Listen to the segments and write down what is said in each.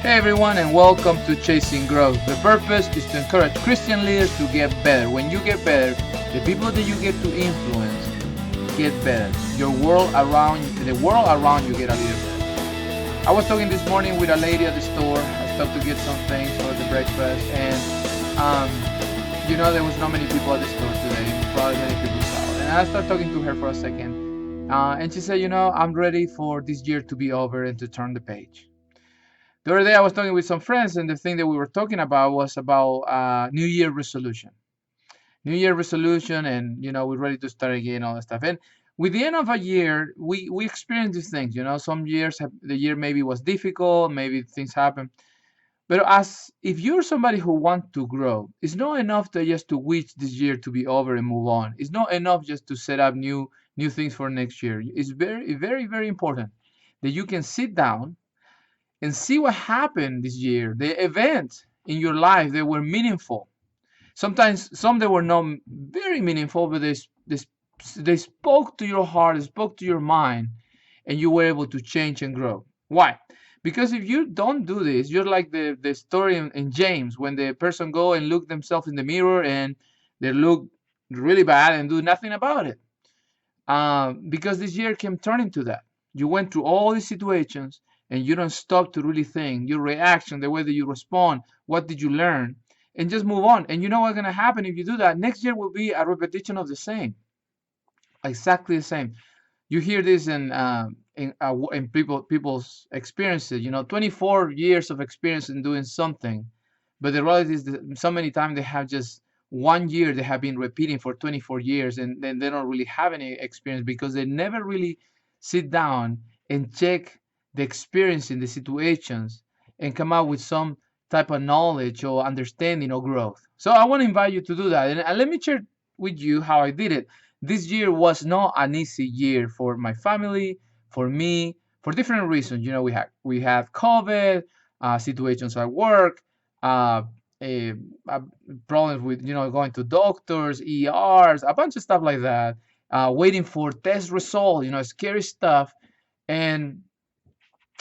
Hey everyone, and welcome to Chasing Growth. The purpose is to encourage Christian leaders to get better. When you get better, the people that you get to influence get better. The world around you get a little better. I was talking this morning with a lady at the store. I stopped to get some things for the breakfast, and there was not many people at the store today. Probably many people out. And I started talking to her for a second, and she said, I'm ready for this year to be over and to turn the page. The other day I was talking with some friends, and the thing that we were talking about was about New Year resolution. New Year resolution, and we're ready to start again, all that stuff. And with the end of a year, we experience these things. Some years the year maybe was difficult, maybe things happen. But as if you're somebody who wants to grow, it's not enough to just to wish this year to be over and move on. It's not enough just to set up new things for next year. It's very, very, very important that you can sit down and see what happened this year, the events in your life that were meaningful. Sometimes some that were not very meaningful, but they spoke to your heart, they spoke to your mind, and you were able to change and grow. Why? Because if you don't do this, you're like the story in James, when the person go and look themselves in the mirror and they look really bad and do nothing about it. Because this year can turn into that. You went through all these situations and you don't stop to really think your reaction, the way that you respond, what did you learn, and just move on. And you know what's going to happen if you do that? Next year will be a repetition of the same, exactly the same. You hear this in people's experiences. 24 years of experience in doing something, but the reality is that so many times they have just 1 year they have been repeating for 24 years, and then they don't really have any experience because they never really sit down and check the experience in the situations and come out with some type of knowledge or understanding or growth. So I want to invite you to do that. And let me share with you how I did it. This year was not an easy year for my family, for me, for different reasons. We have COVID, situations at work, uh, a, problems with going to doctors, ERs, a bunch of stuff like that. Waiting for test results, scary stuff. And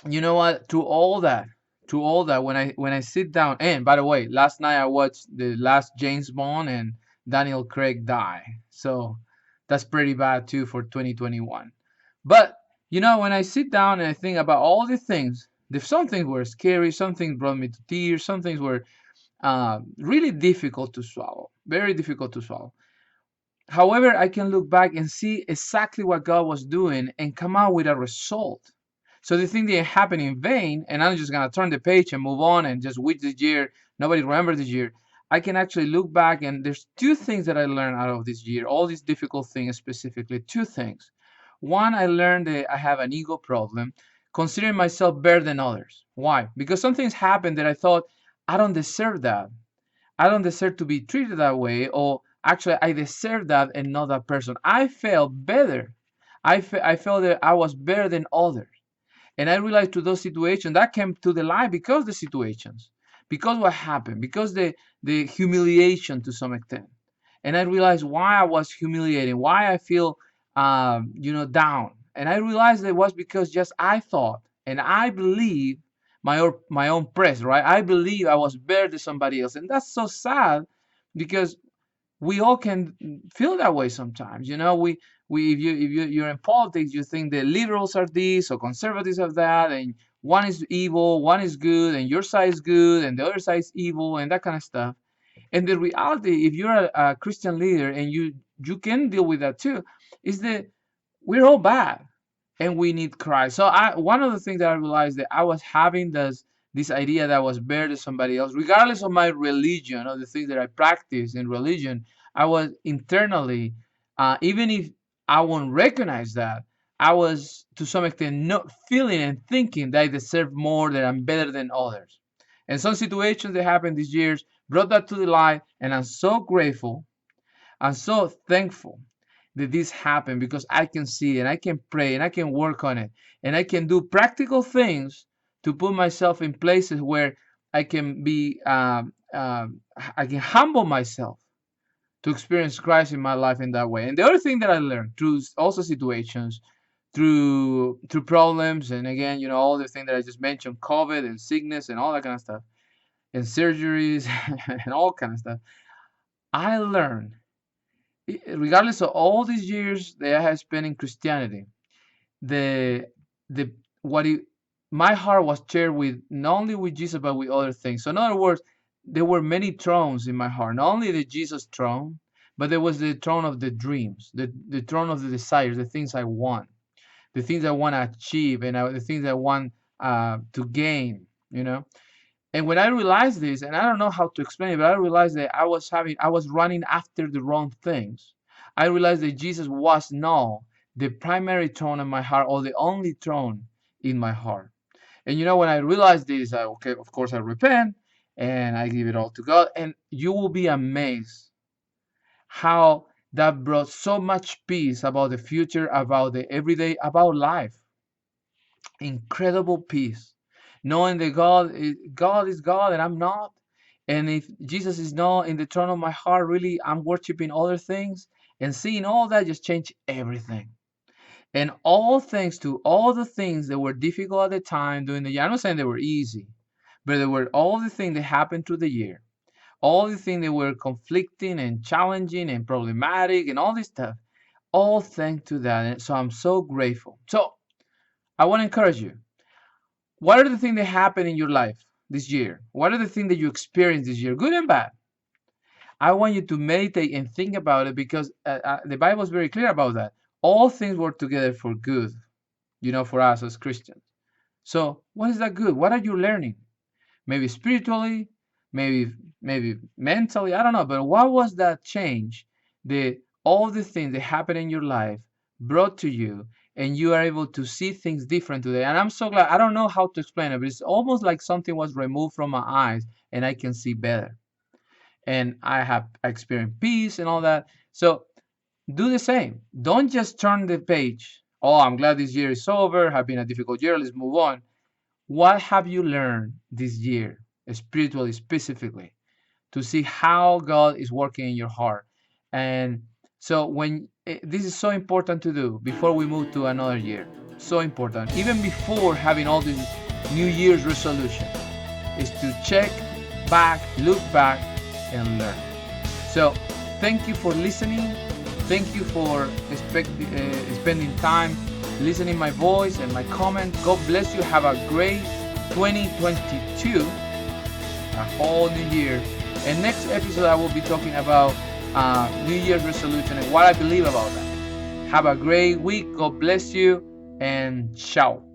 you know what? To all that, when I sit down, and by the way, last night I watched the last James Bond, and Daniel Craig died. So that's pretty bad too for 2021. But when I sit down and I think about all the things, some things were scary, some things brought me to tears, some things were really difficult to swallow, very difficult to swallow. However, I can look back and see exactly what God was doing and come out with a result. So the thing didn't happen in vain, and I'm just gonna turn the page and move on and just wish this year nobody remember this year. I can actually look back, and there's two things that I learned out of this year, all these difficult things specifically. Two things. One, I learned that I have an ego problem, considering myself better than others. Why? Because some things happened that I thought I don't deserve that. I don't deserve to be treated that way, or actually, I deserve that and not that person. I felt better. I felt that I was better than others. And I realized through those situations that came to the light because the situations, because what happened, because the humiliation to some extent. And I realized why I was humiliated, why I feel, down. And I realized it was because just I thought and I believe my own press, right? I believe I was better than somebody else, and that's so sad because we all can feel that way sometimes. We if you're in politics, you think the liberals are this or conservatives are that, and one is evil, one is good, and your side is good, and the other side is evil, and that kind of stuff. And the reality, if you're a Christian leader and you can deal with that too, is that we're all bad and we need Christ. So one of the things that I realized that I was having this idea that I was better than somebody else, regardless of my religion or the things that I practice in religion. I was internally, even if I won't recognize that, I was to some extent not feeling and thinking that I deserve more, that I'm better than others. And some situations that happened these years brought that to the light, and I'm so grateful. I'm so thankful that this happened because I can see and I can pray and I can work on it and I can do practical things to put myself in places where I can be, I can humble myself to experience Christ in my life in that way. And the other thing that I learned through also situations, through problems, and again, all the things that I just mentioned, COVID and sickness and all that kind of stuff, and surgeries and all kind of stuff. I learned, regardless of all these years that I have spent in Christianity, the the what it, my heart was shared with not only with Jesus but with other things. So in other words, there were many thrones in my heart. Not only the Jesus throne, but there was the throne of the dreams, the throne of the desires, the things I want, the things I want to achieve, and the things I want to gain. And when I realized this, and I don't know how to explain it, but I realized that I was running after the wrong things. I realized that Jesus was not the primary throne in my heart or the only throne in my heart. And when I realized this, okay, of course I repent and I give it all to God. And you will be amazed how that brought so much peace about the future, about the everyday, about life. Incredible peace, knowing that God is God and I'm not. And if Jesus is not in the throne of my heart, really, I'm worshiping other things, and seeing all that just changed everything. And all thanks to all the things that were difficult at the time during the year. I'm not saying they were easy, but they were all the things that happened through the year, all the things that were conflicting and challenging and problematic and all this stuff. All thanks to that. And so I'm so grateful. So I want to encourage you. What are the things that happened in your life this year? What are the things that you experienced this year, good and bad? I want you to meditate and think about it, because the Bible is very clear about that. All things work together for good, for us as Christians. So, what is that good? What are you learning? Maybe spiritually, maybe mentally, I don't know. But what was that change that all the things that happened in your life brought to you, and you are able to see things different today? And I'm so glad. I don't know how to explain it, but it's almost like something was removed from my eyes and I can see better. And I experienced peace and all that. So do the same. Don't just turn the page. Oh, I'm glad this year is over. Have been a difficult year. Let's move on. What have you learned this year, spiritually, specifically, to see how God is working in your heart? And so this is so important to do before we move to another year. So important. Even before having all these New Year's resolutions, is to check back, look back, and learn. So thank you for listening. Thank you for spending time listening my voice and my comments. God bless you. Have a great 2022, a whole new year. And next episode I will be talking about New Year's resolution and what I believe about that. Have a great week. God bless you, and ciao.